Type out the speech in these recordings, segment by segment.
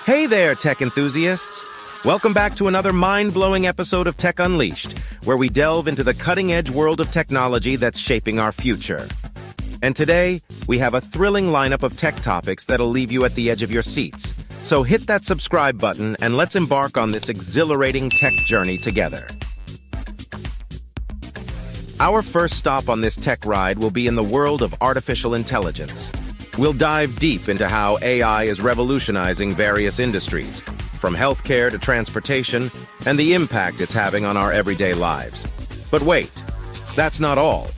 Hey there, tech enthusiasts! Welcome back to another mind-blowing episode of Tech Unleashed, where we delve into the cutting-edge world of technology that's shaping our future. And today, we have a thrilling lineup of tech topics that'll leave you at the edge of your seats. So hit that subscribe button and let's embark on this exhilarating tech journey together. Our first stop on this tech ride will be in the world of artificial intelligence. We'll dive deep into how AI is revolutionizing various industries, from healthcare to transportation, and the impact it's having on our everyday lives. But wait, that's not all.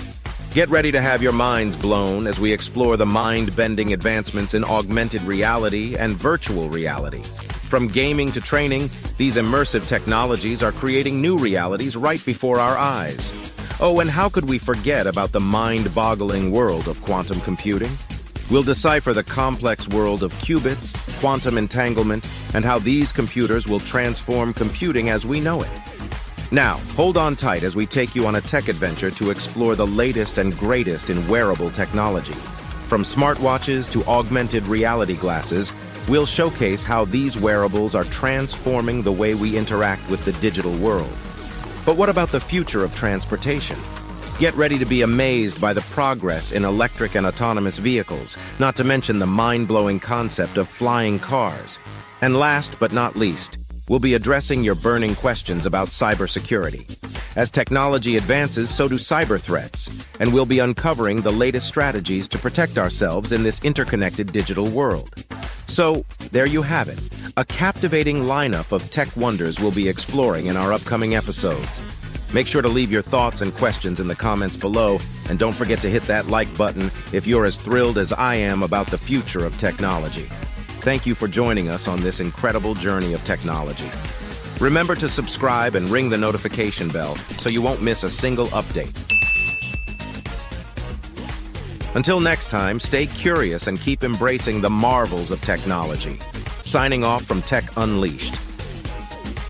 Get ready to have your minds blown as we explore the mind-bending advancements in augmented reality and virtual reality. From gaming to training, these immersive technologies are creating new realities right before our eyes. Oh, and how could we forget about the mind-boggling world of quantum computing? We'll decipher the complex world of qubits, quantum entanglement, and how these computers will transform computing as we know it. Now, hold on tight as we take you on a tech adventure to explore the latest and greatest in wearable technology. From smartwatches to augmented reality glasses, we'll showcase how these wearables are transforming the way we interact with the digital world. But what about the future of transportation? Get ready to be amazed by the progress in electric and autonomous vehicles, not to mention the mind-blowing concept of flying cars. And last but not least, we'll be addressing your burning questions about cybersecurity. As technology advances, so do cyber threats, and we'll be uncovering the latest strategies to protect ourselves in this interconnected digital world. So, there you have it, a captivating lineup of tech wonders we'll be exploring in our upcoming episodes. Make sure to leave your thoughts and questions in the comments below, and don't forget to hit that like button if you're as thrilled as I am about the future of technology. Thank you for joining us on this incredible journey of technology. Remember to subscribe and ring the notification bell so you won't miss a single update. Until next time, stay curious and keep embracing the marvels of technology. Signing off from Tech Unleashed.